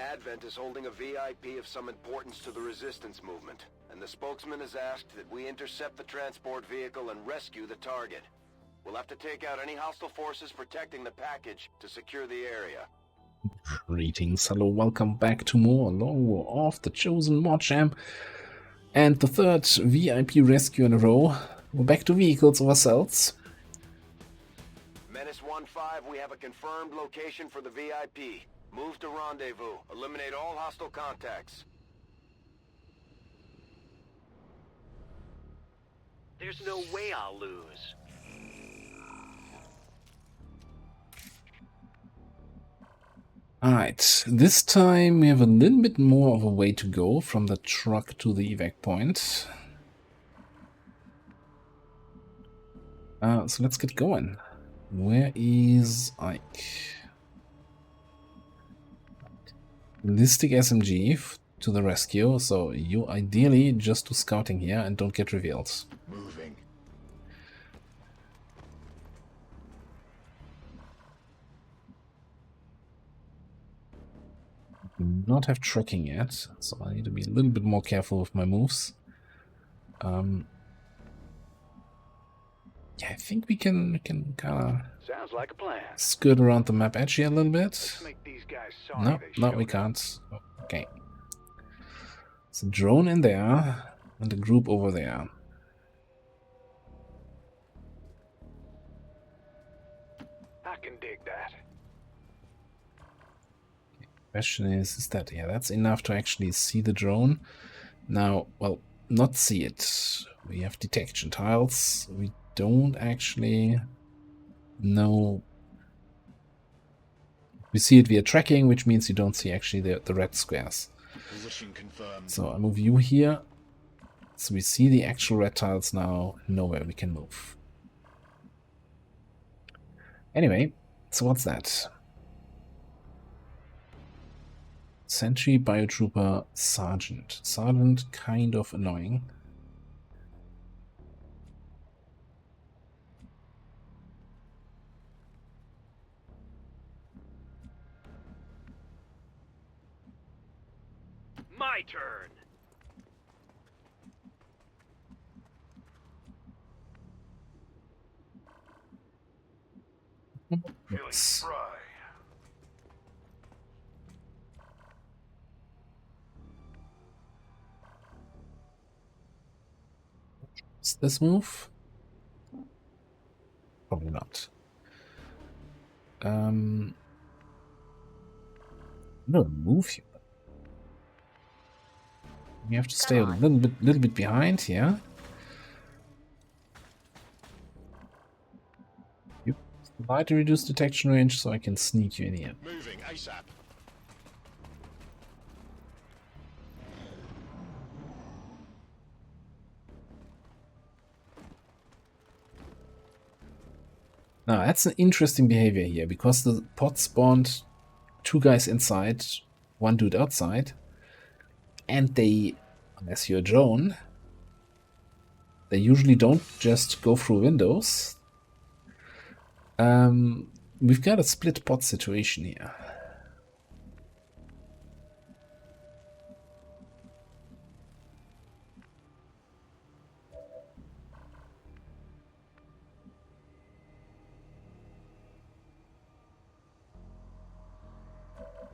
Advent is holding a VIP of some importance to the resistance movement, and the spokesman has asked that we intercept the transport vehicle and rescue the target. We'll have to take out any hostile forces protecting the package to secure the area. Greetings, hello, welcome back to more Long War of the Chosen Mod Champ. And the third VIP rescue in a row. We're back to vehicles ourselves. Menace 1-5, we have a confirmed location for the VIP. Move to rendezvous. Eliminate all hostile contacts. There's no way I'll lose. Alright, this time we have a little bit more of a way to go from the truck to the evac point. So let's get going. Where is Ike? Ballistic SMG to the rescue, so you ideally just do scouting here and don't get revealed. Moving. Do not have tracking yet, so I need to be a little bit more careful with my moves. Yeah, I think we can kind of Sounds like a plan. skirt around the map edge here a little bit. Make these guys sorry No, they no, showed we up. can't. Okay. It's a drone in there and a group over there. I can dig that. Question is that, yeah, that's enough to actually see the drone. Now, well, not see it. We have detection tiles. We don't actually know. We see it via tracking, which means you don't see actually the red squares. Position confirmed. So I move you here. So we see the actual red tiles now, know where we can move. Anyway, so what's that? Sentry, Biotrooper, Sergeant. Sergeant, kind of annoying. My turn. Feeling spry. Is this move? Probably not. No move here. We have to stay a little bit behind here. You slightly reduce detection range so I can sneak you in here. Moving ASAP. Now that's an interesting behavior here because the pod spawned 2 guys inside, 1 dude outside, and they, unless you're a drone, they usually don't just go through windows. We've got a split pod situation here.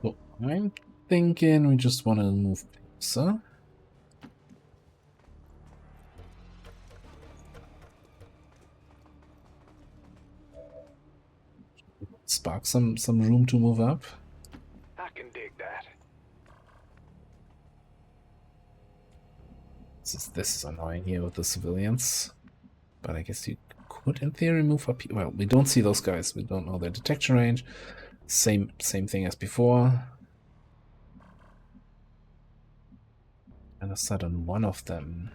Well, I'm thinking we just want to move closer. Spark some room to move up. I can dig that. This is annoying here with the civilians. But I guess you could in theory move up here. Well, we don't see those guys. We don't know their detection range. Same thing as before. And a sudden one of them.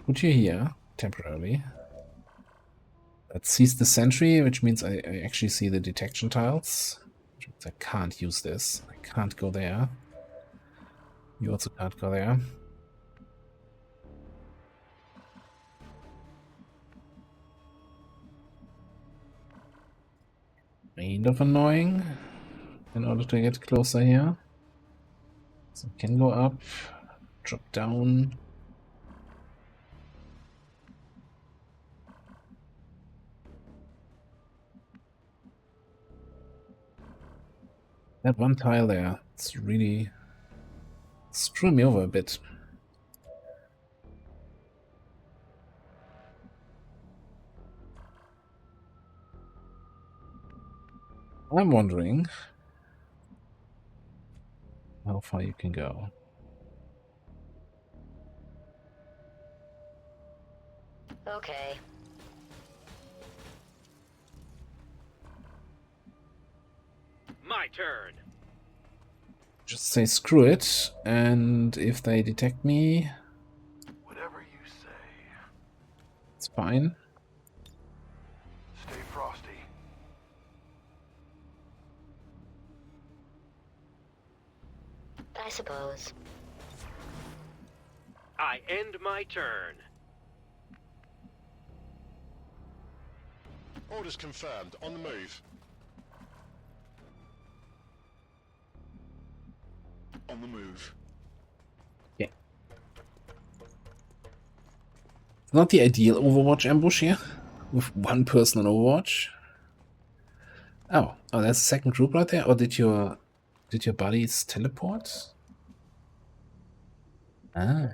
Put you here temporarily. That sees the sentry, which means I actually see the detection tiles. I can't use this. I can't go there. You also can't go there. Kind of annoying in order to get closer here. So I can go up, drop down. That one tile there, it's really screwing me over a bit. I'm wondering how far you can go. Okay. My turn. Just say screw it, and if they detect me, Whatever you say. it's fine. Stay frosty. I suppose. I end my turn. Orders confirmed. On the move. On the move. Yeah. It's not the ideal Overwatch ambush here, with one person on Overwatch. Oh, that's a second group right there. Or did your buddies teleport? Ah,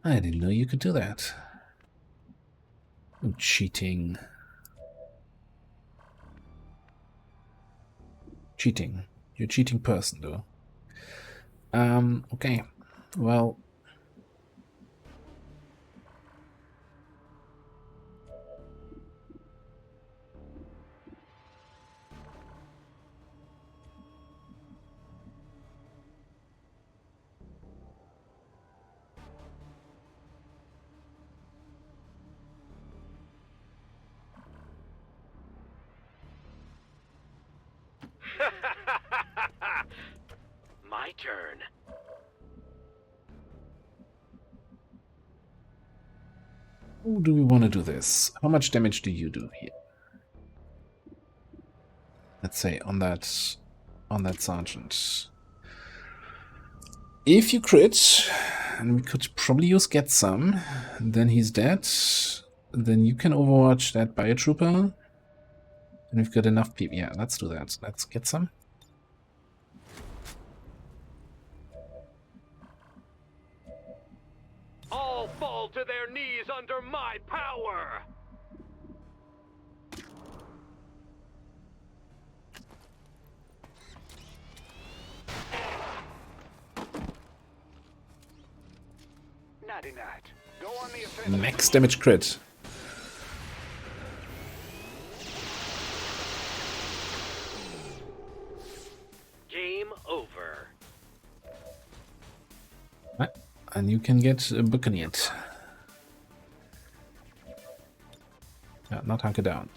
I didn't know you could do that. Oh, cheating. Cheating. You're a cheating person, though. Okay. Well. My turn. How do we want to do this? How much damage do you do here? Let's say on that sergeant. If you crit, and we could probably get some, then he's dead. Then you can overwatch that biotrooper. And we've got enough people. Yeah, let's do that. Let's get some. All fall to their knees under my power. Natty night. Go on the offensive. Max damage crit. Game over. And you can get buccaneered. Yeah, not hunker down.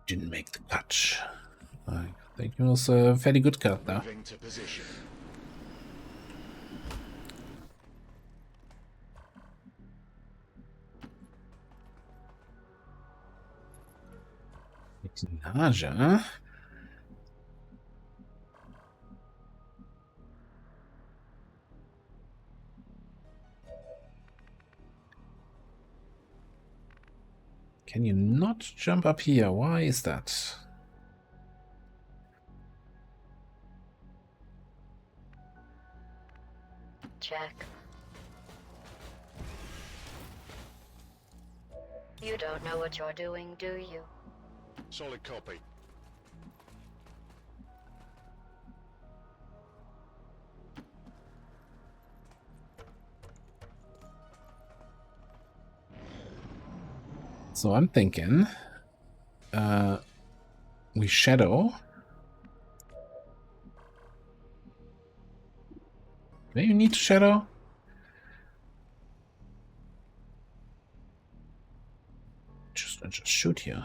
Didn't make the cut. I think it was a fairly good cut though. Moving to position. Naja. Can you not jump up here? Why is that? Check. You don't know what you're doing, do you? Solid copy. So I'm thinking we shadow. Do you need to shadow? just shoot you.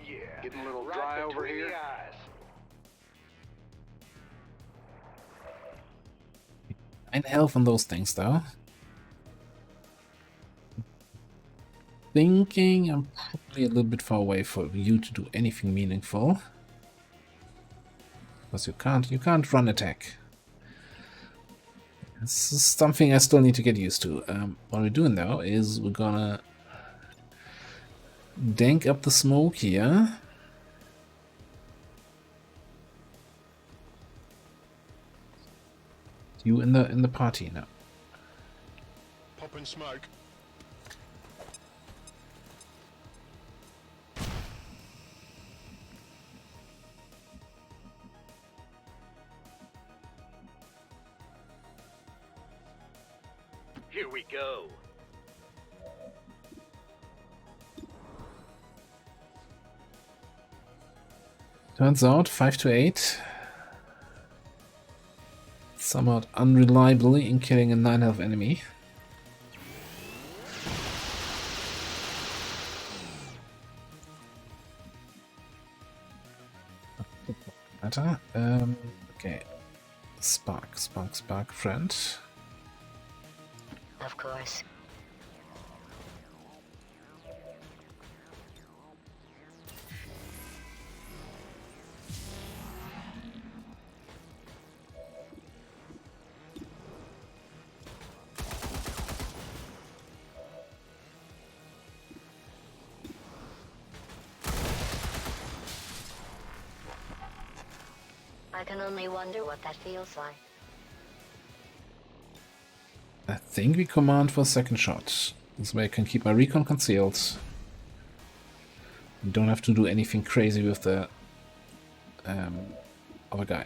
Yeah. Getting a little dry over between here. the eyes. 9 health on those things, though. Thinking I'm probably a little bit far away for you to do anything meaningful. Because you can't run attack. This is something I still need to get used to. What we're doing now is we're gonna dank up the smoke here. You in the party now. Popping smoke. Here we go. Turns out 5 to 8. Somewhat unreliably in killing a 9 health enemy. Matter. Okay. Spark, friend. Of course. I can only wonder what that feels like. I think we command for a second shot. This way I can keep my recon concealed. You don't have to do anything crazy with the other guy.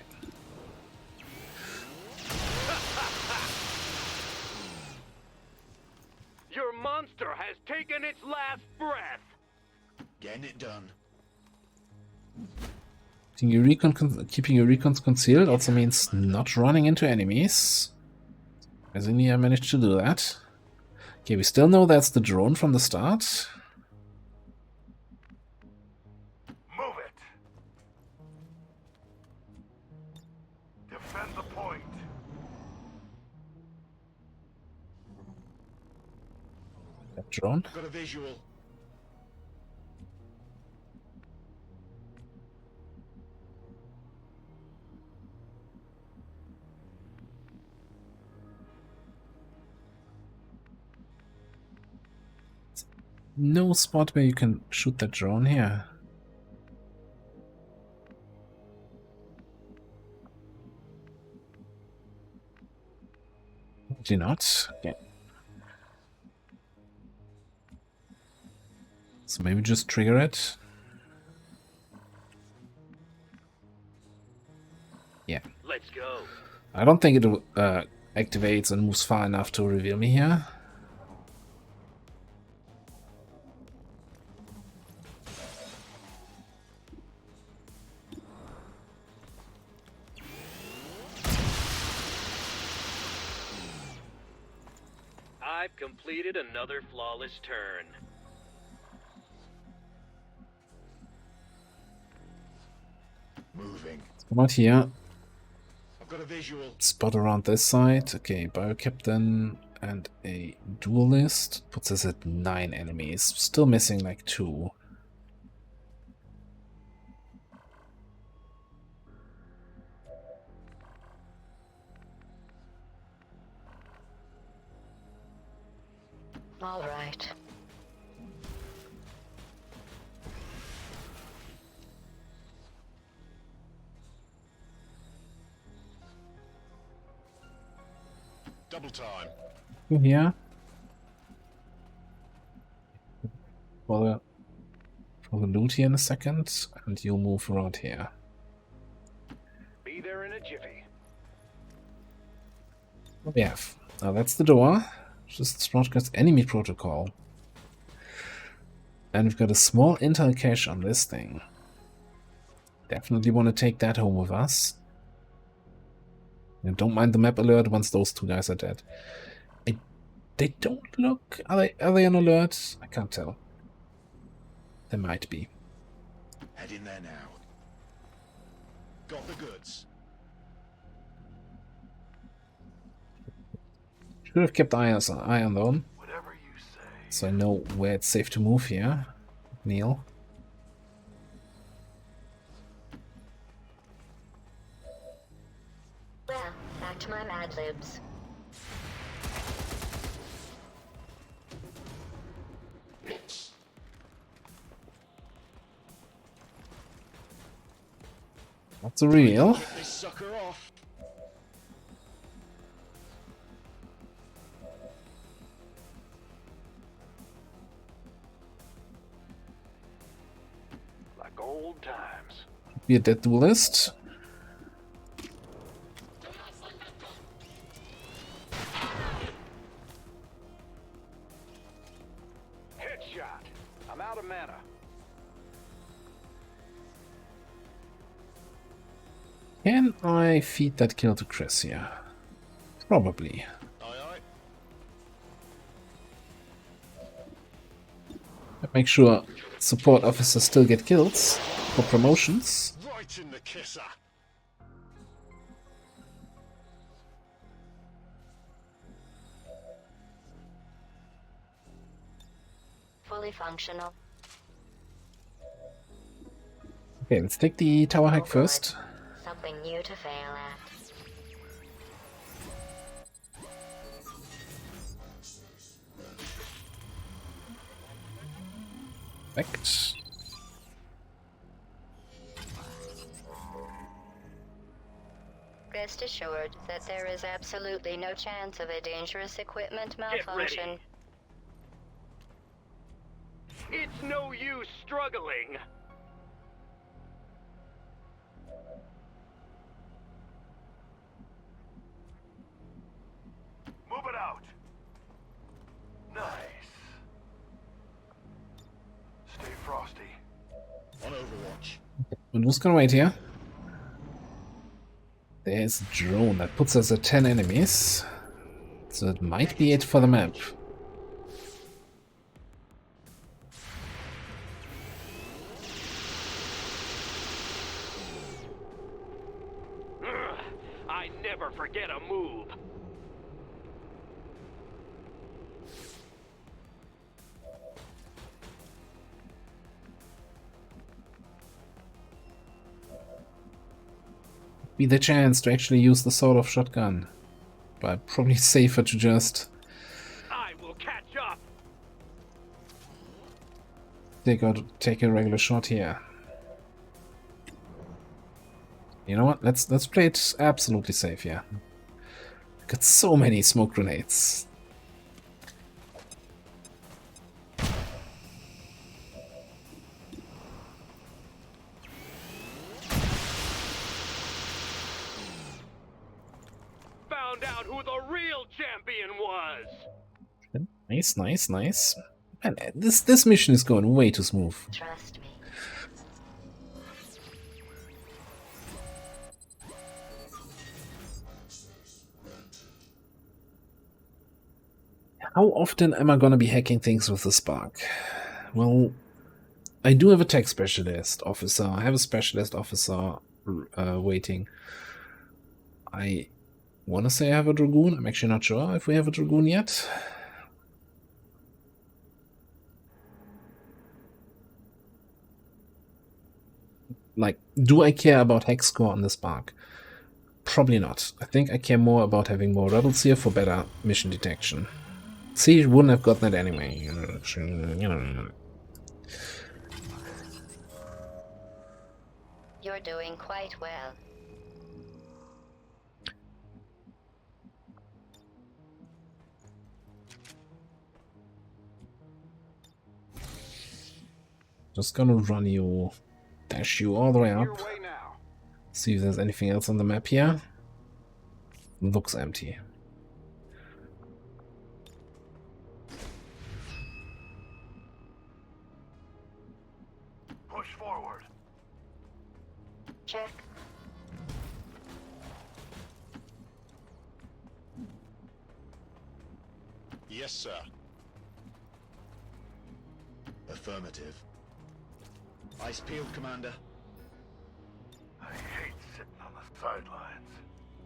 Your monster has taken its last breath. Getting it done. Keeping your recons concealed also means not running into enemies. As in, I managed to do that. Okay, we still know that's the drone from the start. Move it. Defend the point. That drone. Got a visual. No spot where you can shoot that drone here. Do not. Okay. So maybe just trigger it. Yeah. Let's go. I don't think it activates and moves far enough to reveal me here. I've completed another flawless turn. Moving. Come out here. I've got a visual. Spot around this side. Okay, Bio Captain and a Duelist. Puts us at 9 enemies. Still missing like 2. All right. Double time. You here? For the loot here in a second, and you'll move around here. Be there in a jiffy. What do we have? Now that's the door. Just broadcast enemy protocol. And we've got a small intel cache on this thing. Definitely want to take that home with us. And don't mind the map alert once those two guys are dead. They don't look... Are they on alert? I can't tell. They might be. Head in there now. Got the goods. Should have kept eye on them. Whatever you say. So I know where it's safe to move here. Neil. Well, back to my Mad Libs. That's a reveal. Get this sucker off. Like old times. Be a dead duelist. Headshot. I'm out of mana. Can I feed that kill to Chris here? Probably. Aye, aye. Make sure support officers still get kills for promotions. Right in the kisser. Fully functional. Okay, let's take the tower hack first. Something new to fail at. Perfect. Rest assured that there is absolutely no chance of a dangerous equipment malfunction. It's no use struggling. Move it out. Nice. Stay frosty. On Overwatch. And who's gonna wait here? There's a drone that puts us at 10 enemies. So it might be it for the map. I never forget a move. Be the chance to actually use the sword of shotgun. But probably safer to just I will catch up. take a regular shot here. You know what? Let's play it absolutely safe here. Got so many smoke grenades. Found out who the real champion was. Nice, nice, nice. Man, this mission is going way too smooth. Trust me. How often am I gonna be hacking things with the Spark? Well, I do have a tech specialist officer. I have a specialist officer waiting. I want to say I have a Dragoon. I'm actually not sure if we have a Dragoon yet. Like, do I care about hex score on the Spark? Probably not. I think I care more about having more rebels here for better mission detection. See, you wouldn't have gotten it anyway. You're doing quite well. Just gonna run you, dash you all the way up. Your way now. See if there's anything else on the map here. Looks empty. Push forward. Check. Yes, sir. Affirmative. Eyes peeled, Commander. I hate sitting on the sidelines.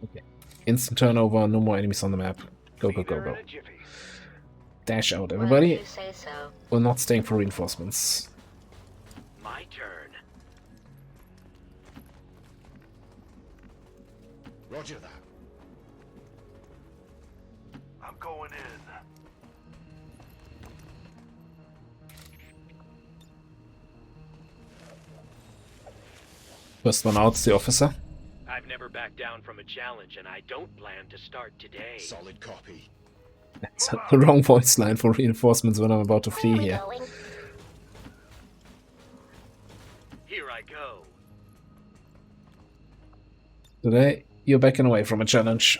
Okay. Instant turnover, no more enemies on the map. Go, go, Be go, there in go. a jiffy. Dash out, Why do everybody. you say so? We're not staying for reinforcements. My turn. Roger that. I'm going in. First one out's the officer. I've never backed down from a challenge, and I don't plan to start today. Solid copy. That's the wrong voice line for reinforcements when I'm about to Where flee are we here. going? Here I go. Today, you're backing away from a challenge.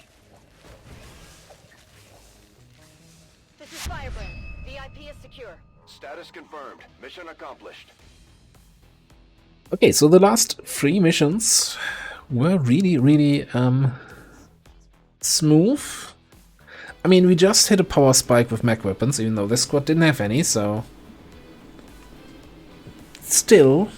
This is Firebrand. VIP is secure. Status confirmed. Mission accomplished. Okay, so the last 3 missions were really smooth. I mean, we just hit a power spike with mech weapons, even though this squad didn't have any, so... Still...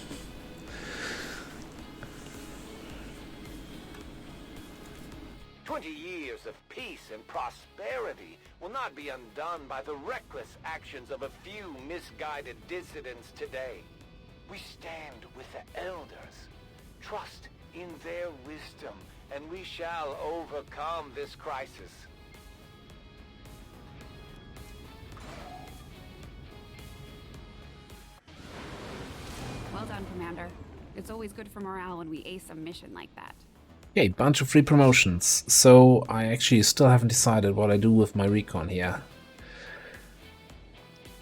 20 years of peace and prosperity will not be undone by the reckless actions of a few misguided dissidents today. We stand with the elders. Trust in their wisdom, and we shall overcome this crisis. Well done, Commander. It's always good for morale when we ace a mission like that. Okay, bunch of free promotions. So I actually still haven't decided what I do with my recon here.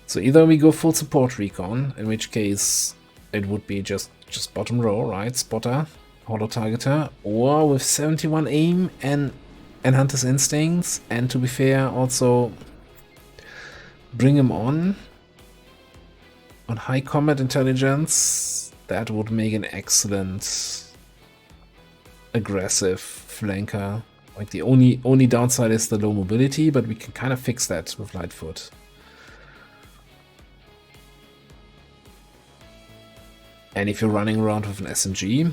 So either we go full support recon, in which case it would be just bottom row, right? Spotter, auto targeter, or with 71 aim and Hunter's Instincts, and to be fair, also bring him on high combat intelligence. That would make an excellent aggressive flanker. Like the only downside is the low mobility, but we can kind of fix that with Lightfoot. And if you're running around with an SMG,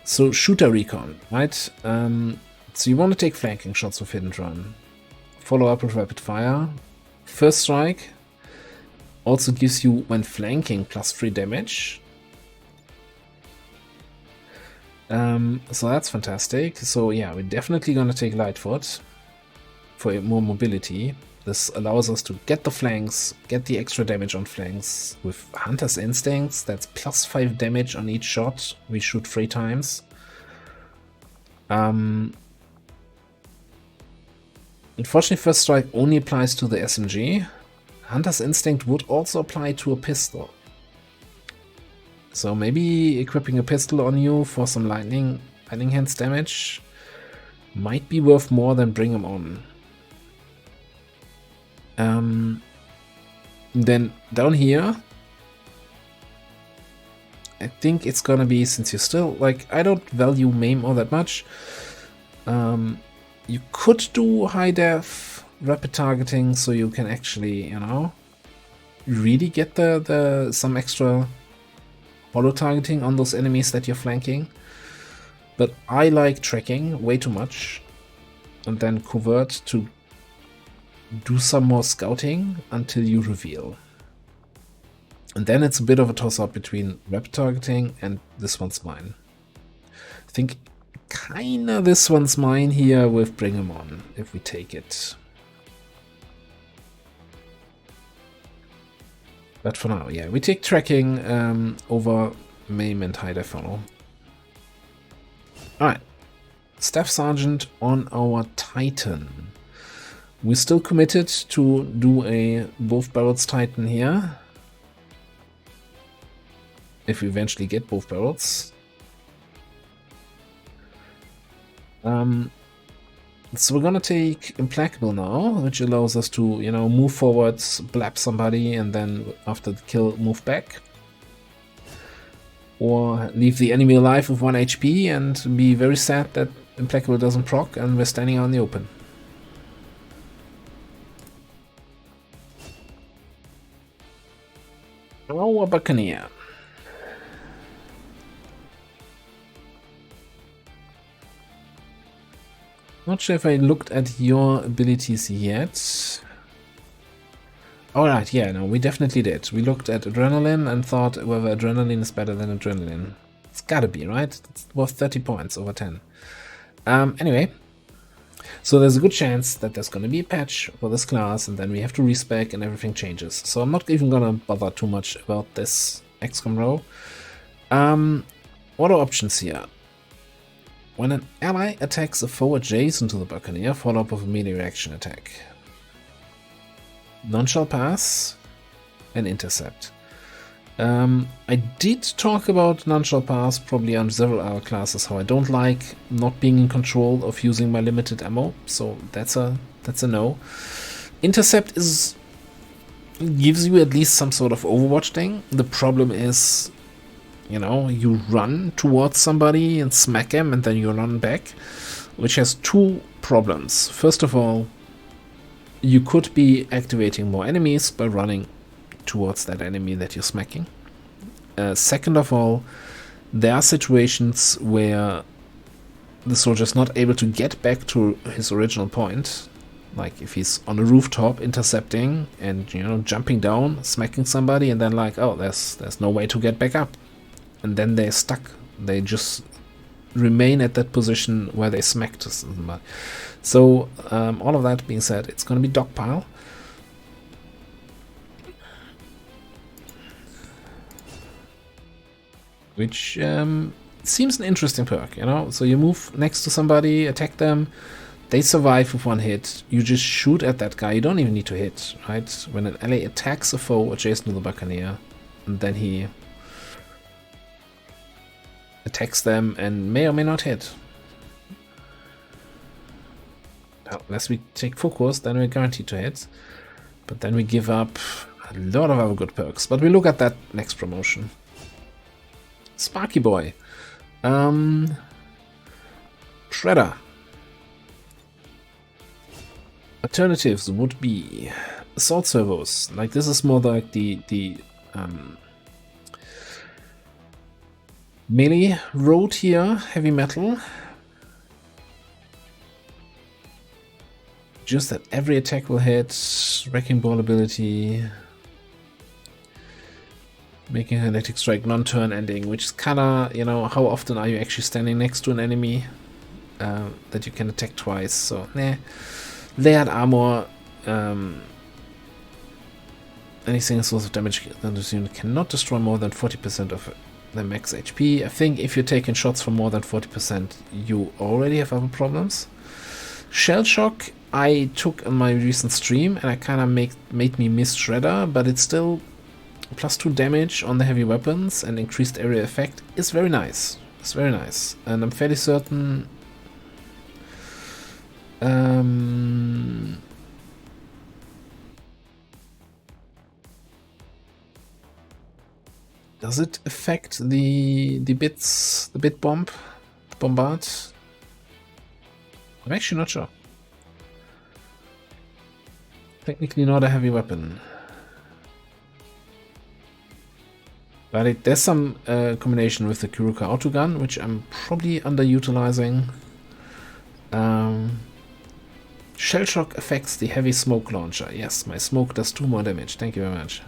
so shooter recon, right? So you want to take flanking shots with hit and run, follow up with rapid fire. First strike also gives you, when flanking, +3 damage. So that's fantastic. So yeah, we're definitely gonna take Lightfoot for more mobility. This allows us to get the flanks, get the extra damage on flanks. With Hunter's Instincts, that's +5 damage on each shot we shoot 3 times. Unfortunately, First Strike only applies to the SMG. Hunter's Instinct would also apply to a pistol. So maybe equipping a pistol on you for some lightning hands damage might be worth more than bring him on. Then down here, I think it's gonna be, since you're still, like, I don't value MAME all that much. You could do high def rapid targeting, so you can actually, you know, really get some extra auto targeting on those enemies that you're flanking. But I like tracking way too much, and then Covert to do some more scouting until you reveal. And then it's a bit of a toss-up between rapid targeting and this one's mine. I think kinda this one's mine here with Bring 'em On, if we take it. But for now, yeah, we take tracking over MAME and high def. Alright, Staff Sergeant on our Titan. We're still committed to do a both barrels Titan here. If we eventually get both barrels. So we're gonna take Implacable now, which allows us to, you know, move forwards, blap somebody, and then after the kill, move back. Or leave the enemy alive with 1 HP and be very sad that Implacable doesn't proc and we're standing out in the open. Our Buccaneer. Not sure if I looked at your abilities yet. Alright, yeah, no, we definitely did. We looked at adrenaline and thought whether adrenaline is better than adrenaline. It's gotta be, right? It's worth 30 points over 10. Anyway, so there's a good chance that there's gonna be a patch for this class and then we have to respec and everything changes. So I'm not even gonna bother too much about this XCOM row. What are options here? When an ally attacks a foe adjacent to the Buccaneer, follow up with a melee reaction attack. None shall pass and intercept. I did talk about none shall pass probably on several other classes, how I don't like not being in control of using my limited ammo, so that's a no. Intercept gives you at least some sort of Overwatch thing. The problem is, you know, you run towards somebody and smack them and then you run back, which has two problems. First of all, you could be activating more enemies by running towards that enemy that you're smacking. Second of all, there are situations where the soldier is not able to get back to his original point. Like if he's on a rooftop intercepting and, you know, jumping down, smacking somebody, and then like, oh, there's no way to get back up. And then they're stuck. They just remain at that position where they smacked somebody. So all of that being said, it's going to be Dogpile. Which seems an interesting perk, you know? So you move next to somebody, attack them, they survive with one hit, you just shoot at that guy, you don't even need to hit, right? When an ally attacks a foe adjacent to the Buccaneer, and then he attacks them and may or may not hit. Now, unless we take focus, then we're guaranteed to hit. But then we give up a lot of our good perks. But we look at that next promotion. Sparky Boy. Shredder. Alternatives would be assault servos. Like this is more like the melee road here, heavy metal. Just that every attack will hit, wrecking ball ability, making an electric strike non-turn ending, which is kinda, you know, how often are you actually standing next to an enemy that you can attack twice, so nah. Layered armor, any single source of damage that this unit cannot destroy more than 40% of the max HP. I think if you're taking shots for more than 40%, you already have other problems. Shell Shock I took on my recent stream, and I kind of made me miss Shredder, but it's still +2 damage on the heavy weapons and increased area effect is very nice. It's very nice, and I'm fairly certain. Does it affect the bit bomb, bombard? I'm actually not sure. Technically not a heavy weapon. But there's some combination with the Kuruka autogun, which I'm probably underutilizing. Shell Shock affects the heavy smoke launcher. Yes, my smoke does 2 more damage. Thank you very much.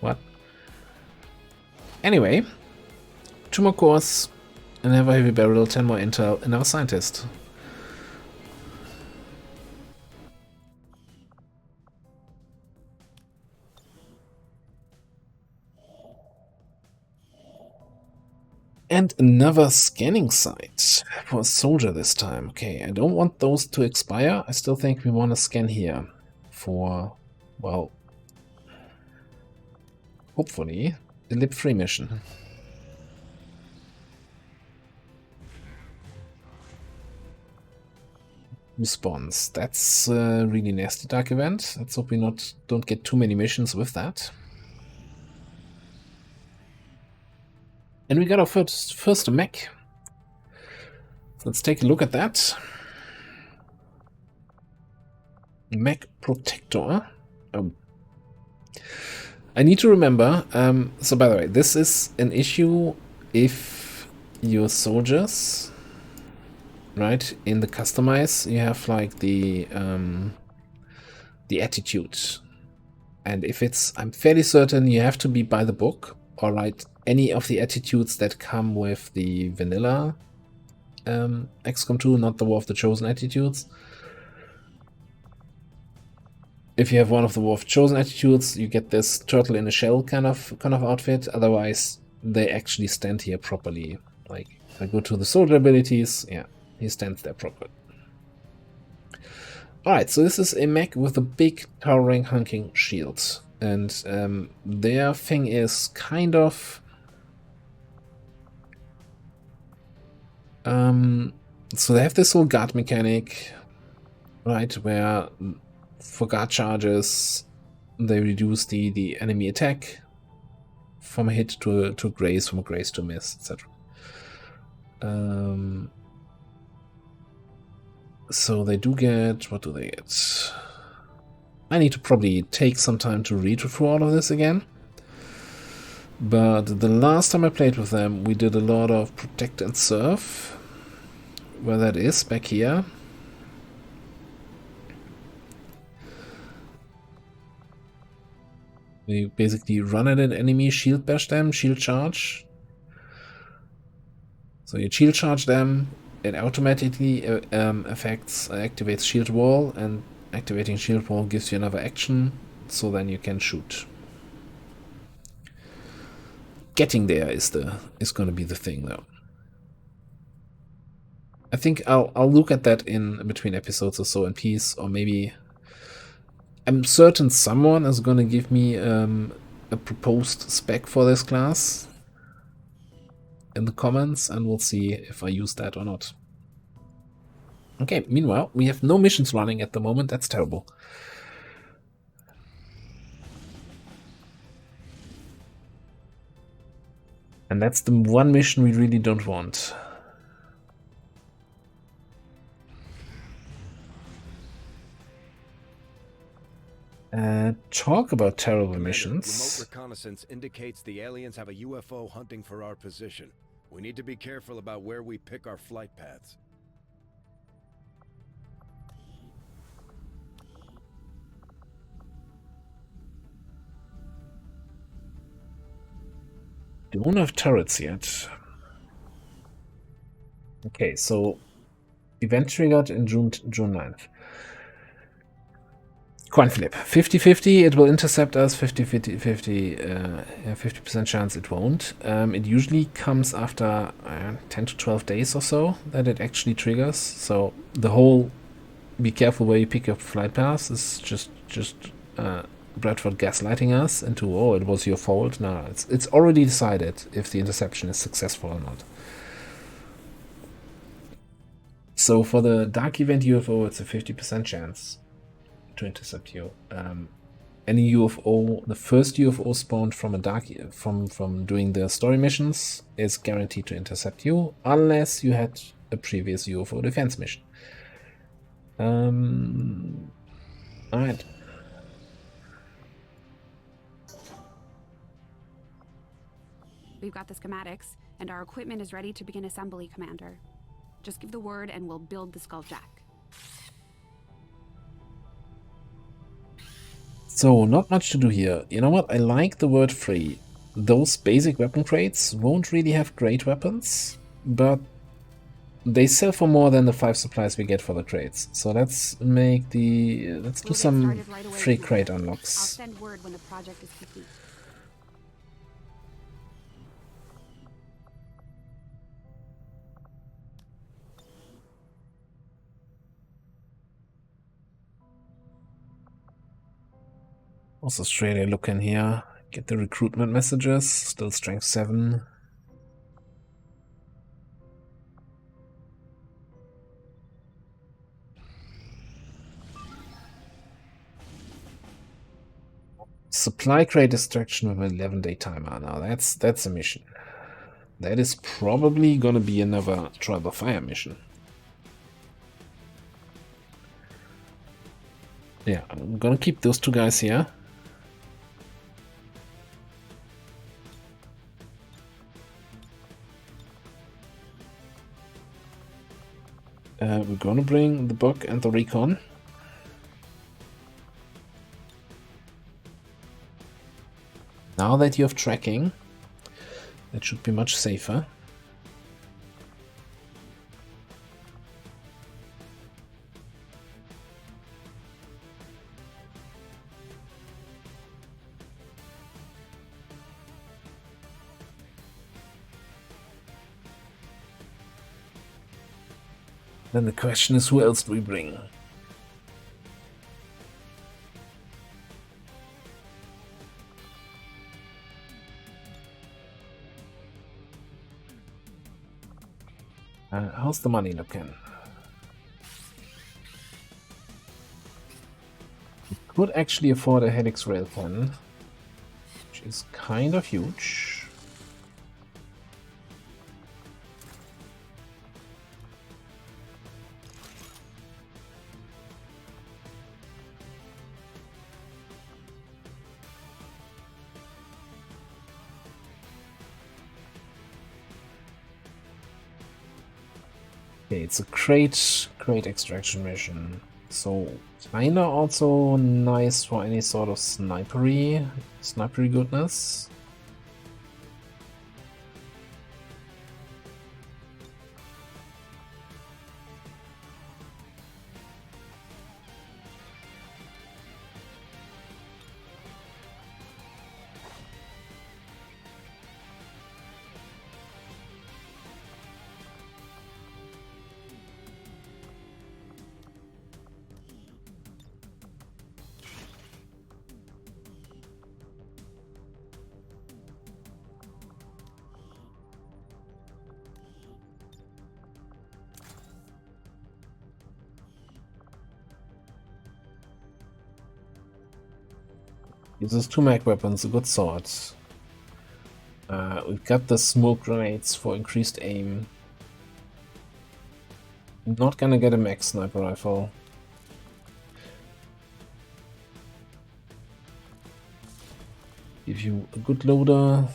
What? Anyway, 2 more cores, another heavy barrel, 10 more intel, another scientist. And another scanning site for a soldier this time. Okay, I don't want those to expire. I still think we want to scan here for, well, hopefully, the lib-free mission. Response. That's a really nasty dark event. Let's hope we don't get too many missions with that. And we got our first mech. Let's take a look at that. Mech Protector. I need to remember, so by the way, this is an issue if your soldiers, right, in the customize, you have like the attitude. And if it's, I'm fairly certain you have to be by the book, or write any of the attitudes that come with the vanilla XCOM 2, not the War of the Chosen attitudes. If you have one of the War of the Chosen attitudes, you get this turtle in a shell kind of outfit. Otherwise, they actually stand here properly. Like, if I go to the soldier abilities, yeah, he stands there properly. Alright, so this is a mech with a big towering hunking shield. And their thing is kind of... so they have this whole guard mechanic, right, where for guard charges they reduce the enemy attack from a hit to a graze, from a graze to a miss, etc. So they do get... what do they get? I need to probably take some time to read through all of this again. But the last time I played with them, we did a lot of protect and serve. Where that is, back here. We basically run at an enemy, shield bash them, shield charge. So you shield charge them, it automatically activates shield wall, and activating shield wall gives you another action, so then you can shoot. Getting there is going to be the thing, though. I think I'll look at that in between episodes or so in peace, or maybe I'm certain someone is going to give me a proposed spec for this class in the comments, and we'll see if I use that or not. Okay, meanwhile, we have no missions running at the moment. That's terrible. And that's the one mission we really don't want. Talk about terrible missions. Remote reconnaissance indicates the aliens have a UFO hunting for our position. We need to be careful about where we pick our flight paths. Don't have turrets yet. Okay, so event triggered in June 9th. Coin flip. 50-50, it will intercept us. 50% chance it won't. It usually comes after 10 to 12 days or so that it actually triggers. So the whole be careful where you pick your flight path is just Bradford gaslighting us into, oh, it was your fault. No, it's already decided if the interception is successful or not. So for the dark event UFO, it's a 50% chance to intercept you. Any UFO, the first UFO spawned from a dark from doing the story missions is guaranteed to intercept you, unless you had a previous UFO defense mission. Alright. We've got the schematics, and our equipment is ready to begin assembly, Commander. Just give the word and we'll build the Skulljack. So, not much to do here. You know what? I like the word free. Those basic weapon crates won't really have great weapons, but they sell for more than the 5 supplies we get for the crates. So let's do some free crate unlocks. I'll send word when the project is complete. Also Australia looking here. Get the recruitment messages. Still strength 7. Supply crate destruction with an 11-day timer. Now that's a mission. That is probably gonna be another trial by fire mission. Yeah, I'm gonna keep those 2 guys here. We're gonna bring the bug and the recon. Now that you have tracking, that should be much safer. Then the question is, who else do we bring? How's the money looking? We could actually afford a Helix rail cannon, which is kind of huge. Okay, it's a crate extraction mission. So kinda also nice for any sort of snipery goodness. Uses 2 mag weapons, a good sword. We've got the smoke grenades for increased aim. Not gonna get a max sniper rifle. Give you a good loader.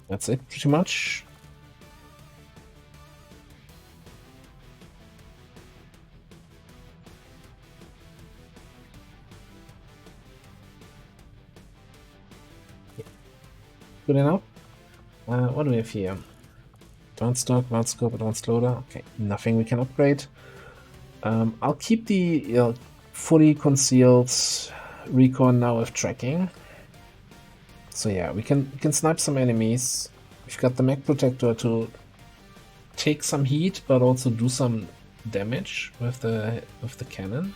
That's it, pretty much. Good enough. What do we have here? Advanced stock, advanced scope, advanced loader. Okay, nothing we can upgrade. I'll keep the fully concealed recon now with tracking. So yeah, we can snipe some enemies. We've got the mech protector to take some heat, but also do some damage with the cannon.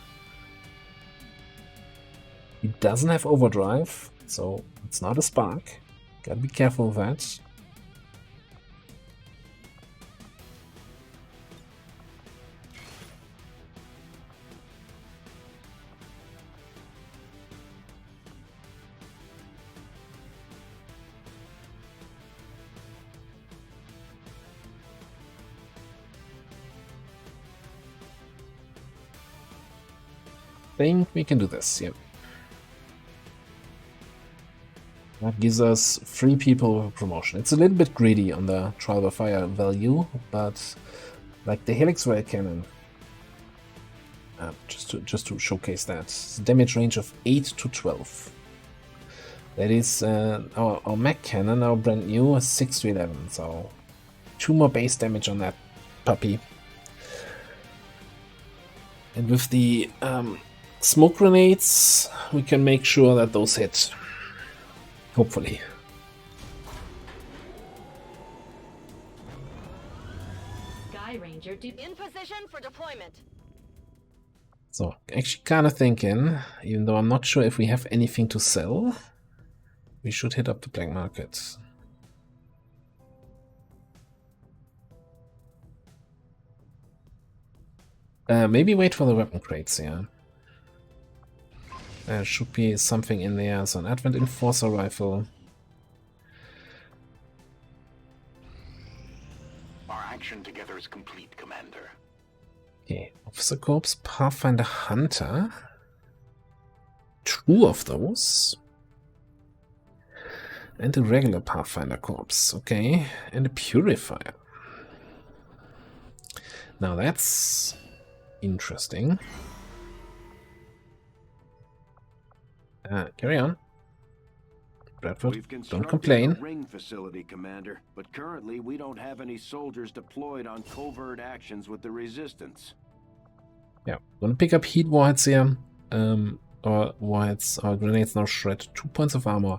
It doesn't have overdrive, so it's not a spark. Gotta be careful of that. Think we can do this, yeah. That gives us 3 people with a promotion. It's a little bit greedy on the trial by fire value, but like the Helix rail cannon, just to showcase that, it's a damage range of 8 to 12. That is our mech cannon, our brand new, 6 to 11. So 2 more base damage on that puppy. And with the smoke grenades, we can make sure that those hit. Hopefully. Sky Ranger in position for deployment. So, actually kind of thinking, even though I'm not sure if we have anything to sell, we should hit up the black market. Maybe wait for the weapon crates, yeah. There should be something in there. So an Advent Enforcer rifle. Our action together is complete, Commander. Okay, Officer Corps, Pathfinder Hunter. 2 of those. And a regular Pathfinder Corps, okay. And a Purifier. Now that's interesting. Carry on. Bradford, We've don't constructed complain. a ring facility, Commander, but currently we don't have any soldiers deployed on covert actions with the Resistance. Yeah, gonna pick up heat warheads here. Or warheads, or grenades now shred 2 points of armor.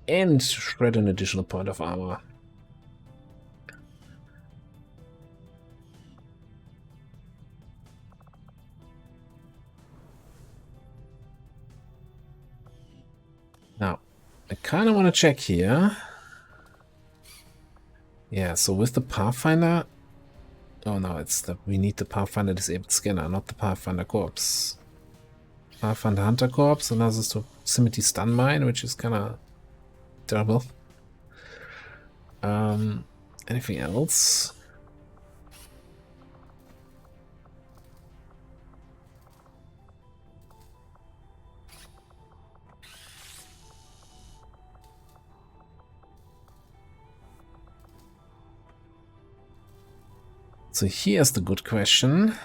And shred an additional point of armor. Now, I kind of want to check here. Yeah, so with the Pathfinder... Oh no, it's the we need the Pathfinder Disabled Scanner, not the Pathfinder Corpse. Pathfinder Hunter Corpse, and this is the Proximity Stun Mine, which is kind of terrible. Anything else? So here's the good question.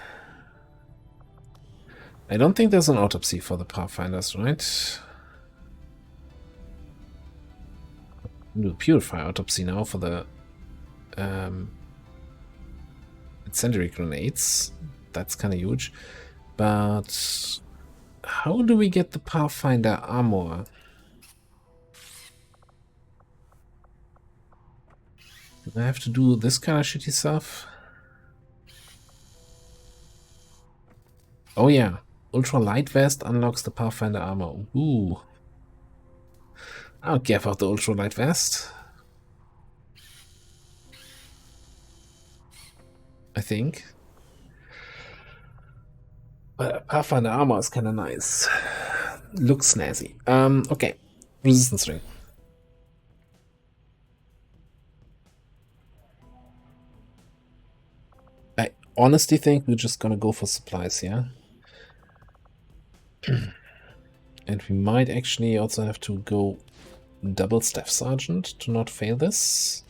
I don't think there's an autopsy for the Pathfinders, right? Do a Purify autopsy now for the incendiary grenades. That's kind of huge. But how do we get the Pathfinder armor? Do I have to do this kind of shitty stuff? Oh yeah, Ultra Light Vest unlocks the Pathfinder armor. Ooh. I don't care about the Ultra Light Vest. I think. But Pathfinder armor is kind of nice. Looks snazzy. Okay. Resistance ring. I honestly think we're just gonna go for supplies here. And we might actually also have to go double Staff Sergeant to not fail this.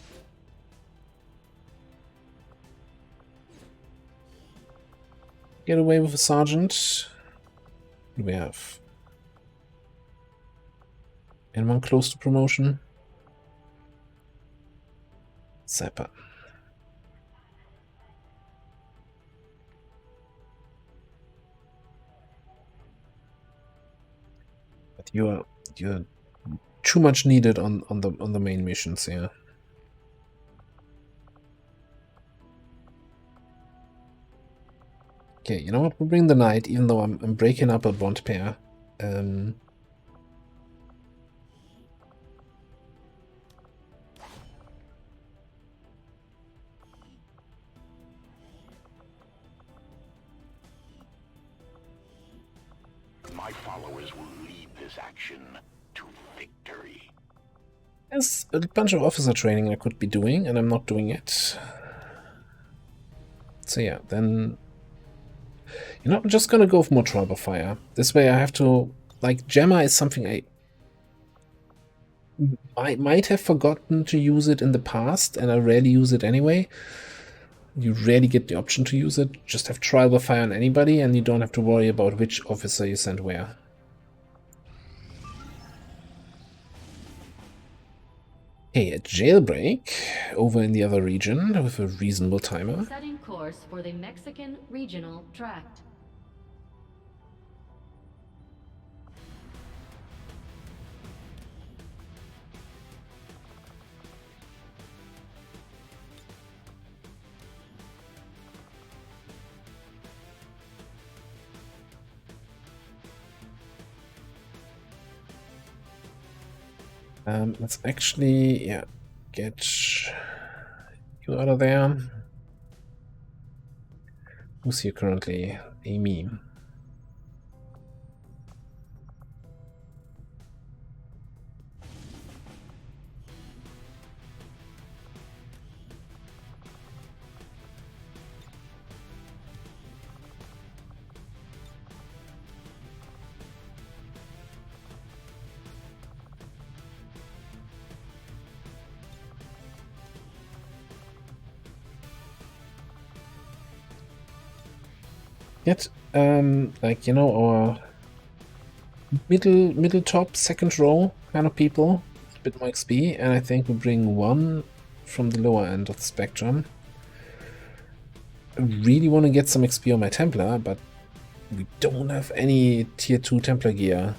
Get away with a Sergeant. What do we have? Anyone close to promotion? Sapper. But you're too much needed on the main missions, yeah. Okay, you know what? We'll bring the knight, even though I'm breaking up a bond pair. My followers will lead this action to victory. There's a bunch of officer training I could be doing, and I'm not doing it. So yeah, then... You know, I'm just gonna go for more Trouble Fire. This way I have to... Like, Gemma is something I might have forgotten to use it in the past, and I rarely use it anyway. You rarely get the option to use it. Just have Trial by Fire on anybody, and you don't have to worry about which officer you send where. Okay, a jailbreak over in the other region with a reasonable timer. Setting course for the Mexican Regional Tract. Let's actually, yeah, get you out of there. Who's here currently? Amy. Yet, like, you know, our middle top, second row kind of people, a bit more XP, and I think we bring one from the lower end of the spectrum. I really want to get some XP on my Templar, but we don't have any tier 2 Templar gear.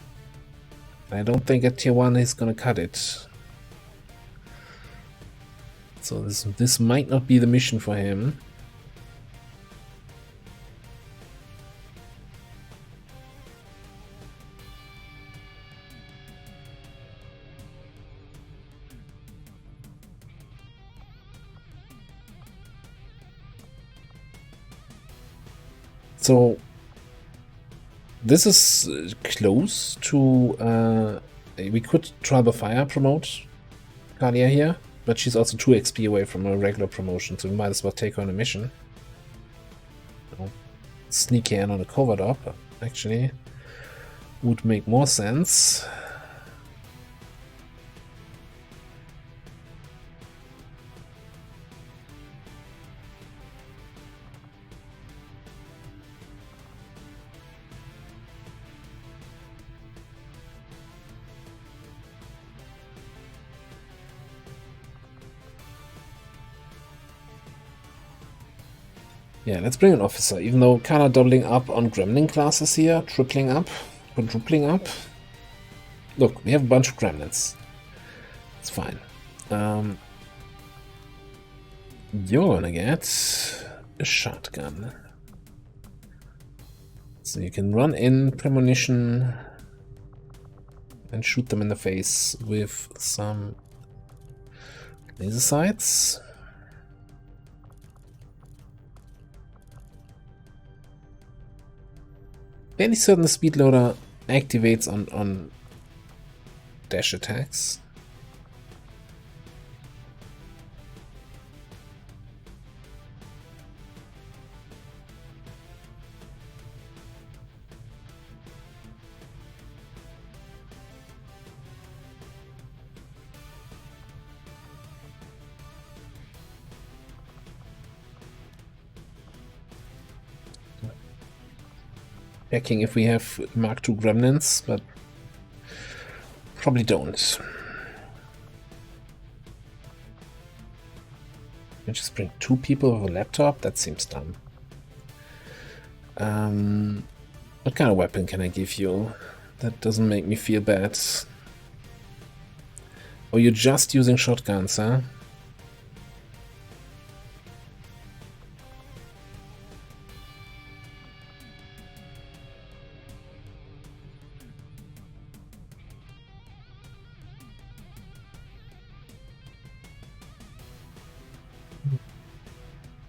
I don't think at tier 1 is gonna cut it. So this might not be the mission for him. So this is close to we could try the fire promote Kalia here, but she's also 2 XP away from a regular promotion, so we might as well take her on a mission. Sneak in on a Covert up, actually, would make more sense. Yeah, let's bring an officer, even though kind of doubling up on gremlin classes here, tripling up, quadrupling up. Look, we have a bunch of gremlins. It's fine. You're gonna get a shotgun. So you can run in, premonition, and shoot them in the face with some laser sights. Fairly certain the speed loader activates on dash attacks. Checking if we have Mark II gremlins, but probably don't. I just bring 2 people with a laptop? That seems dumb. What kind of weapon can I give you? That doesn't make me feel bad. Oh, you're just using shotguns, huh?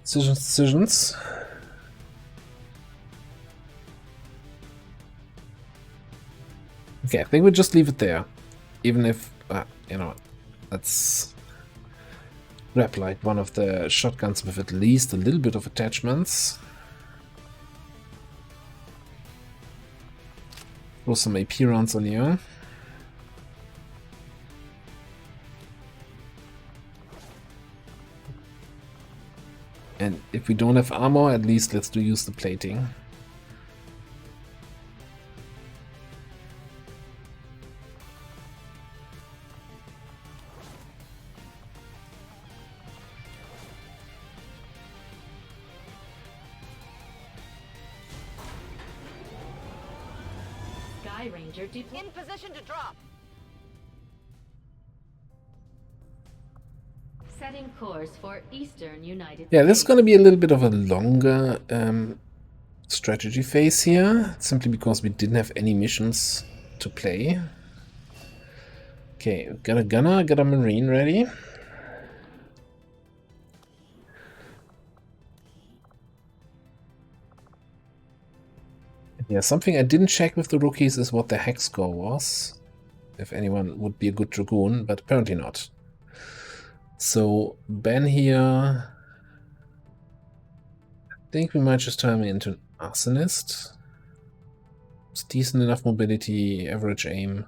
Decisions. Okay, I think we'll just leave it there. Even if, you know, let's grab like one of the shotguns with at least a little bit of attachments. Throw some AP rounds on you. And if we don't have armor, at least let's use the plating. Sky Ranger deployed. In position to drop. Setting course for Eastern United Yeah, this is States. going to be a little bit of a longer strategy phase here, simply because we didn't have any missions to play. Okay, got a gunner, got a marine ready. Yeah, something I didn't check with the rookies is what the hex score was. If anyone would be a good dragoon, but apparently not. So, Ben here... I think we might just turn him into an arsonist. It's decent enough mobility, average aim.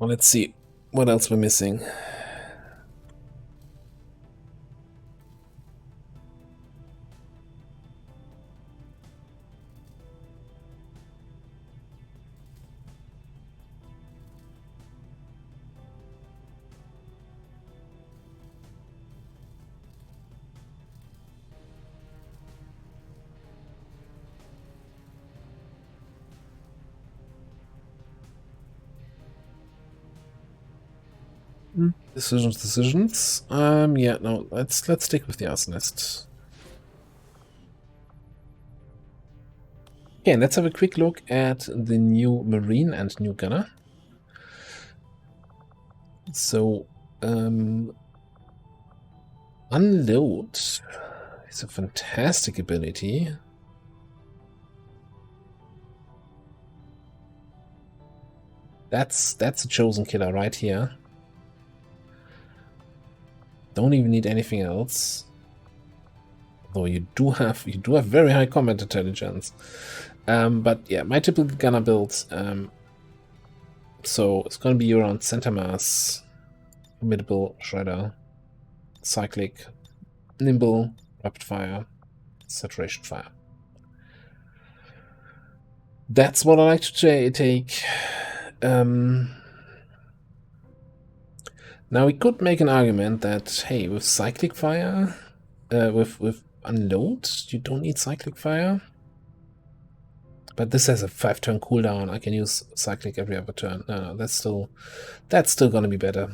Well, let's see what else we're missing. Decisions. Yeah, no, let's stick with the arsonist. Okay, let's have a quick look at the new Marine and new Gunner. So, Unload is a fantastic ability. That's a chosen killer right here. Don't even need anything else. Though you do have very high combat intelligence. But yeah, my typical gunner build. So it's gonna be around center mass, formidable, shredder, cyclic, nimble, rapid fire, saturation fire. That's what I like to take. Now we could make an argument that, hey, with cyclic fire, with unload, you don't need cyclic fire. But this has a 5-turn cooldown. I can use cyclic every other turn. No, that's still gonna be better.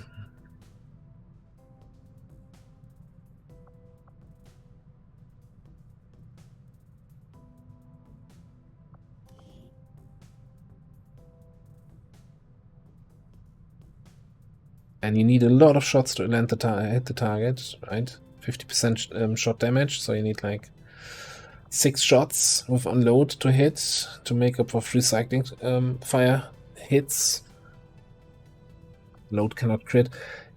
And you need a lot of shots to land hit the target, right? 50% shot damage, so you need like 6 shots with unload to hit to make up for 3 cycling fire hits. Load cannot crit.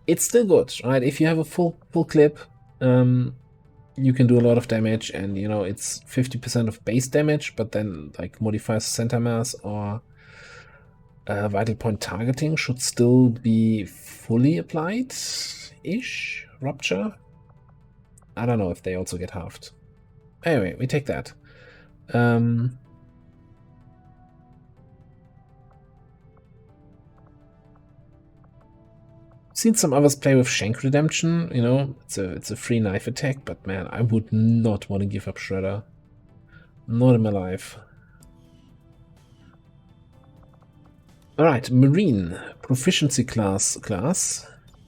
It's still good, right? If you have a full clip, you can do a lot of damage, and you know it's 50% of base damage, but then like modifiers center mass or vital point targeting should still be fully applied ish. Rupture, I don't know if they also get halved. Anyway, we take that. Seen some others play with Shank Redemption. You know, it's a free knife attack, but man, I would not want to give up Shredder. Not in my life. All right, Marine Proficiency class.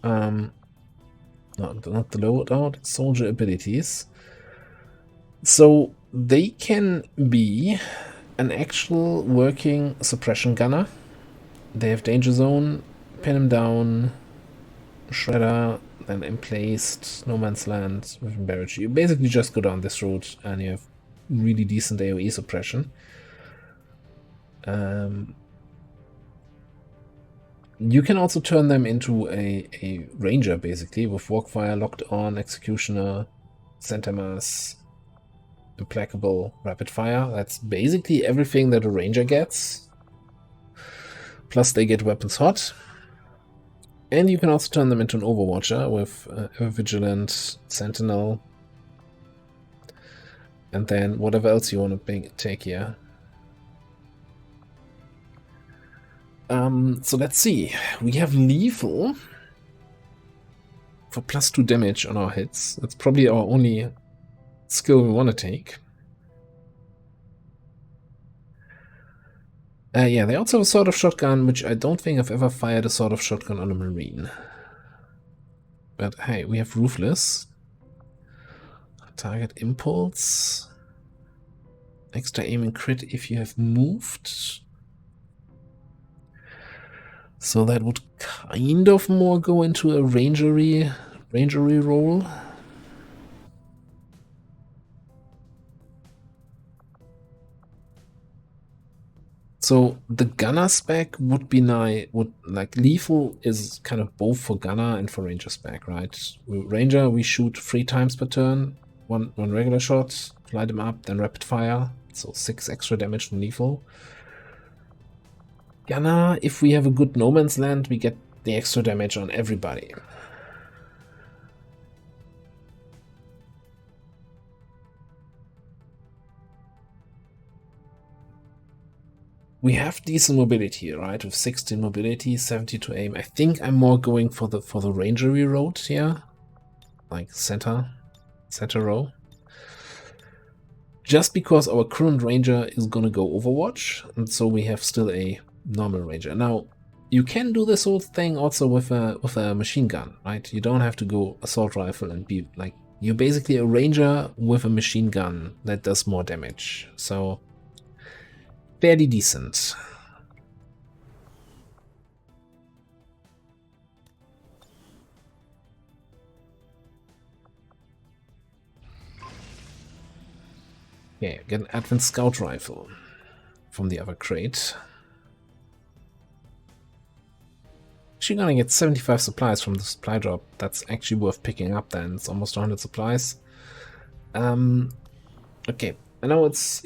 Not the loadout, soldier abilities. So they can be an actual working suppression gunner. They have danger zone, pin him down, shredder, then emplaced, no man's land, with barrage. You basically just go down this route and you have really decent AoE suppression. You can also turn them into a ranger, basically, with Walkfire, Locked On, Executioner, Center Mass, Implacable, Rapid Fire. That's basically everything that a ranger gets. Plus they get weapons hot. And you can also turn them into an Overwatcher with Ever Vigilant, Sentinel, and then whatever else you want to take here. So let's see. We have Lethal for +2 damage on our hits. That's probably our only skill we want to take. Yeah, they also have a Sword of Shotgun, which I don't think I've ever fired a Sword of Shotgun on a Marine. But hey, we have Ruthless. Target Impulse. Extra aim and crit if you have moved. So that would kind of more go into a rangery role. So the gunner spec would be nice. Like lethal is kind of both for gunner and for ranger spec, right? Ranger, we shoot 3 times per turn, one regular shot, light him up, then rapid fire. So 6 extra damage from lethal. Gunner, if we have a good no man's land, we get the extra damage on everybody. We have decent mobility, right? With 16 mobility, 72 aim. I think I'm more going for the rangery road here, like center row. Just because our current ranger is gonna go Overwatch, and so we have still a normal ranger. Now, you can do this whole thing also with a machine gun, right? You don't have to go assault rifle and be like, you're basically a ranger with a machine gun that does more damage. So fairly decent. Okay, get an Advent Scout Rifle from the other crate. Actually gonna get 75 supplies from the supply drop. That's actually worth picking up then. It's almost 100 supplies. Okay, I know it's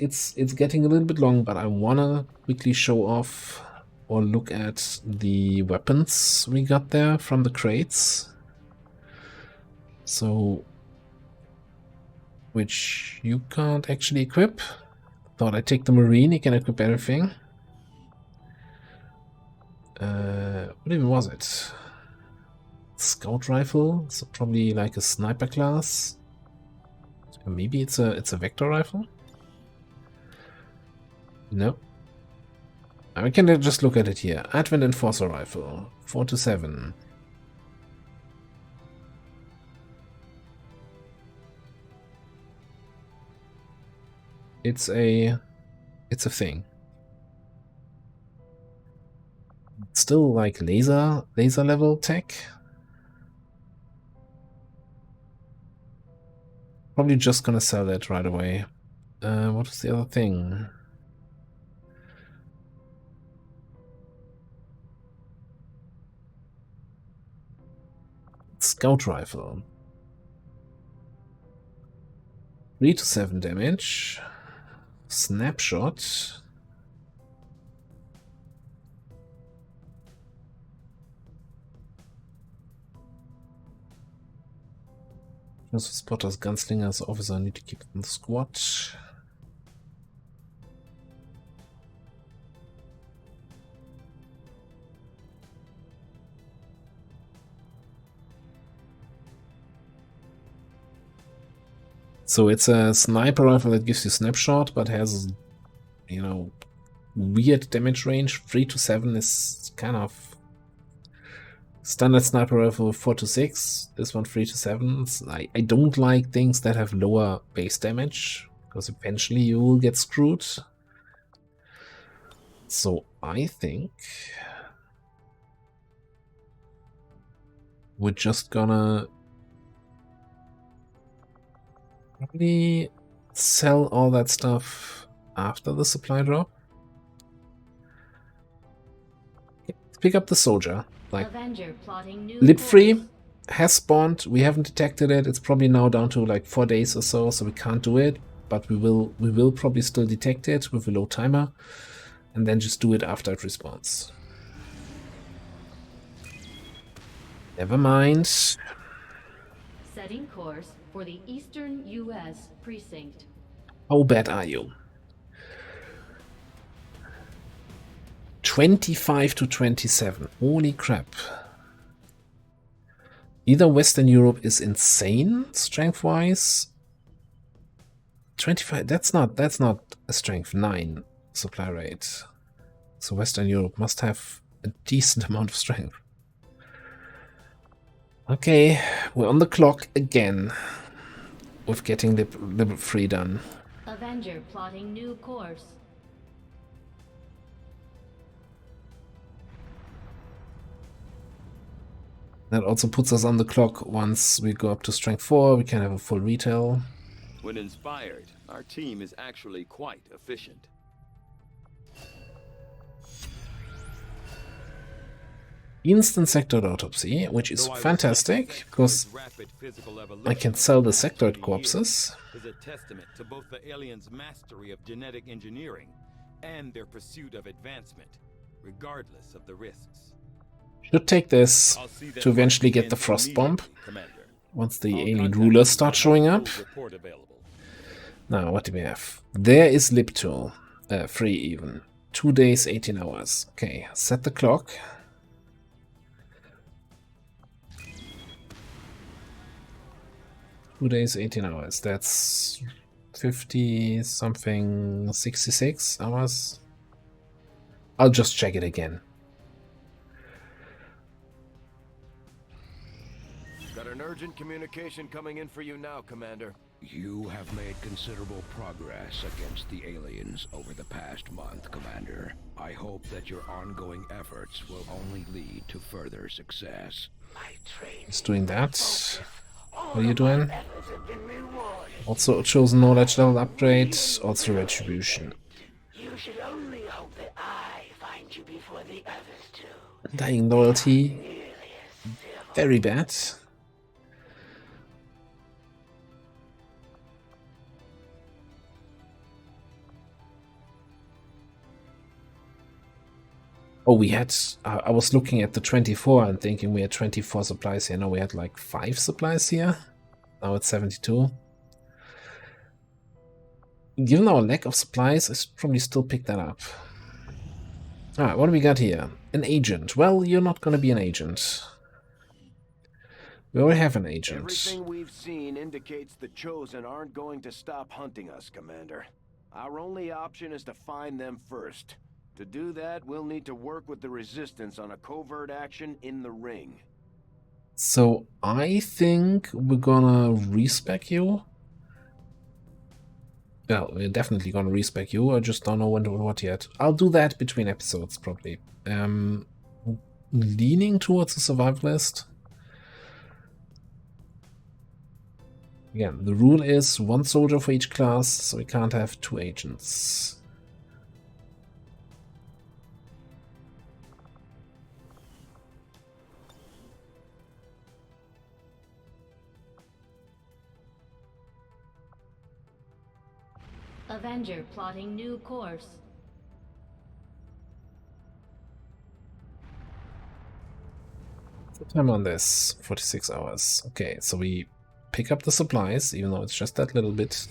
getting a little bit long, but I wanna quickly show off or look at the weapons we got there from the crates. So, which you can't actually equip. Thought I'd take the Marine, you can equip everything. What even was it? Scout rifle, so probably like a sniper class. Or maybe it's a vector rifle? No. We can just look at it here. Advent Enforcer rifle, 4 to 7. It's a thing. It's still like laser level tech. Probably just gonna sell it right away. What was the other thing? Scout rifle. 3 to 7 damage. Snapshot. Spotters, gunslingers, officer need to keep in the squad. So it's a sniper rifle that gives you snapshot, but has, you know, weird damage range. 3 to 7 is kind of standard sniper rifle. 4 to 6. This one 3 to 7. I don't like things that have lower base damage, because eventually you will get screwed. So I think we're just gonna probably sell all that stuff after the supply drop. Let's pick up the soldier. Like, lip free has spawned. We haven't detected it. It's probably now down to like 4 days or so we can't do it. But we will probably still detect it with a low timer, and then just do it after it respawns. Never mind. Setting course for the Eastern U.S. precinct. How bad are you? 25 to 27. Holy crap. Either Western Europe is insane strength-wise. 25. That's not a strength 9 supply rate. So Western Europe must have a decent amount of strength. Okay, we're on the clock again with getting Lip Free done. Avenger plotting new course. That also puts us on the clock. Once we go up to strength 4, we can have a full retail. When inspired, our team is actually quite efficient. Instant sectoid autopsy, which is fantastic, because I can sell the sectoid corpses. Is a testament to both the aliens' mastery of genetic engineering and their pursuit of advancement. regardless of the risks. Should take this I'll see that to eventually work get the begins Frost Bomb immediately, Commander. once the I'll alien contact rulers you start when I showing have a up. full report available. Now, what do we have? There is Lib tool. Free even. 2 days, 18 hours. Okay, set the clock. Two days, 18 hours. That's 50 something, 66 hours. I'll just check it again. Got an urgent communication coming in for you now, Commander. You have made considerable progress against the aliens over the past month, Commander. I hope that your ongoing efforts will only lead to further success. It's doing that. What are you doing? Also chosen knowledge level upgrade, also retribution. You should only hope that I find you before the others do. Dying loyalty. Very bad. Oh, we had... I was looking at the 24 and thinking we had 24 supplies here. No, we had like 5 supplies here. Now it's 72. Given our lack of supplies, I should probably still pick that up. Alright, what do we got here? An agent. Well, you're not going to be an agent. We already have an agent. Everything we've seen indicates the Chosen aren't going to stop hunting us, Commander. Our only option is to find them first. To do that, we'll need to work with the Resistance on a covert action in the ring. So I think we're gonna respec you. Well, we're definitely gonna respec you. I just don't know when to what yet. I'll do that between episodes probably. Leaning towards the survivalist. Again, the rule is 1 soldier for each class, so we can't have 2 agents. Avenger plotting new course. The time on this, 46 hours. Okay, so we pick up the supplies, even though it's just that little bit.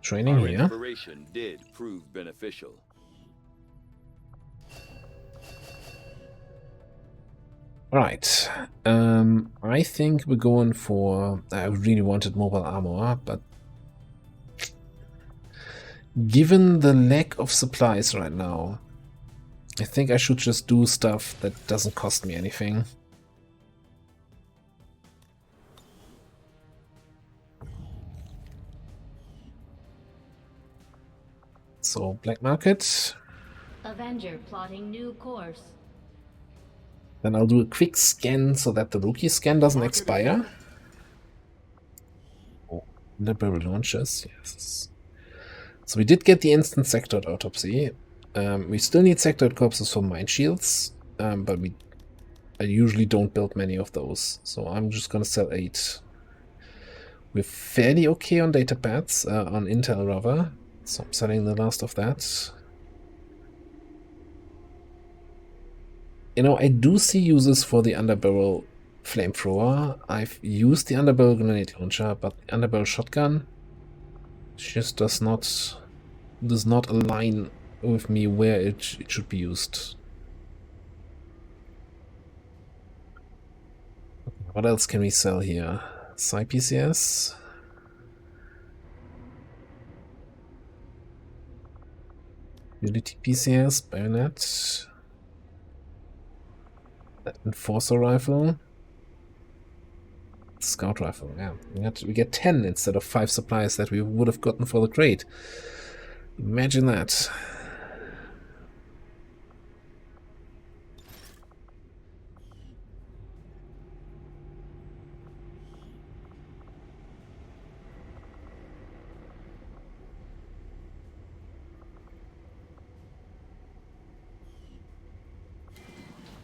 Training Our here. inspiration did prove beneficial. Right. I think we're going for... I really wanted mobile armor, but... given the lack of supplies right now, I think I should just do stuff that doesn't cost me anything. So, black market. Avenger plotting new course. Then I'll do a quick scan so that the rookie scan doesn't expire. Oh, the barrel launches, yes. So we did get the instant sectored autopsy. We still need sectored corpses for mine shields, but I usually don't build many of those, so I'm just gonna sell 8. We're fairly okay on data pads, on Intel rather, so I'm selling the last of that. You know, I do see uses for the underbarrel flamethrower. I've used the underbarrel grenade launcher, but the underbarrel shotgun just does not align with me where it should be used. What else can we sell here? PCS. Unity PCS, bayonet. Enforcer rifle. Scout rifle, yeah. We get 10 instead of 5 supplies that we would have gotten for the crate. Imagine that.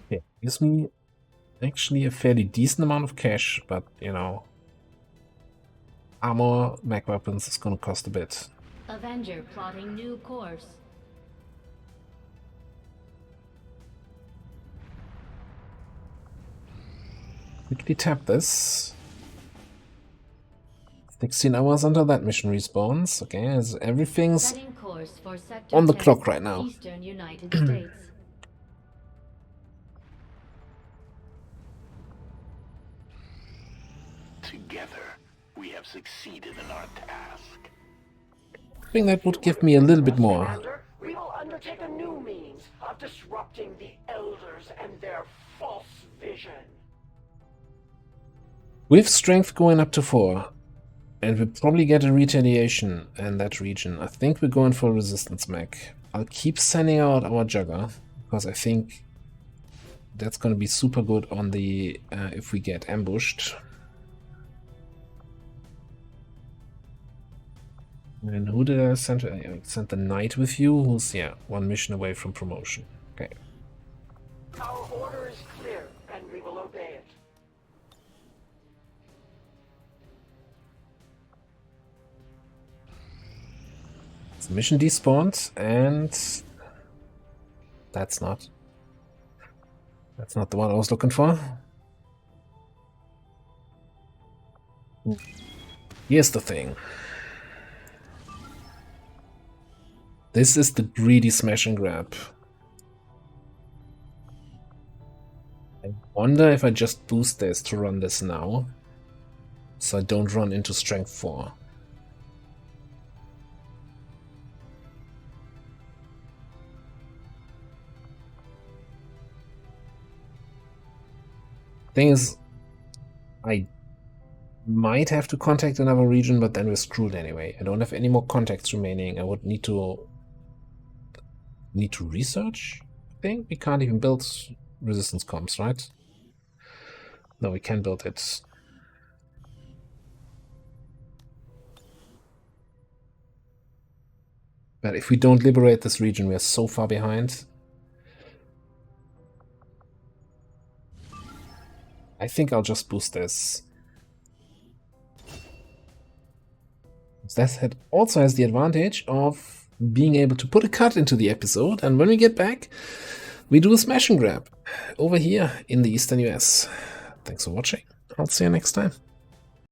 Okay, gives me actually a fairly decent amount of cash, but you know, armor, mag weapons is gonna cost a bit. Avenger plotting new course. Quickly tap this. 16 hours until that mission respawns. Okay, as everything's Setting course for Sector on the 10, clock right now. Eastern United States. Together, we have succeeded in our task. I think that would give me a little bit more. Commander, we will undertake a new means of disrupting the Elders and their false vision. With strength going up to 4, and we'll probably get a retaliation in that region. I think we're going for a resistance mech. I'll keep sending out our Jugger, because I think that's going to be super good on the if we get ambushed. And who did I send? I sent the Knight with you, who's, yeah, 1 mission away from promotion. Okay. Our order is clear, and we will obey it. So mission despawned, and that's not the one I was looking for. Here's the thing. This is the greedy smash and grab. I wonder if I just boost this to run this now, so I don't run into strength 4. Thing is, I might have to contact another region, but then we're screwed anyway. I don't have any more contacts remaining. I would need to research. I think we can't even build resistance comms, right? No, we can build it. But if we don't liberate this region, we are so far behind. I think I'll just boost this. That also has the advantage of being able to put a cut into the episode, and when we get back, we do a smash and grab over here in the Eastern US. Thanks for watching. I'll see you next time.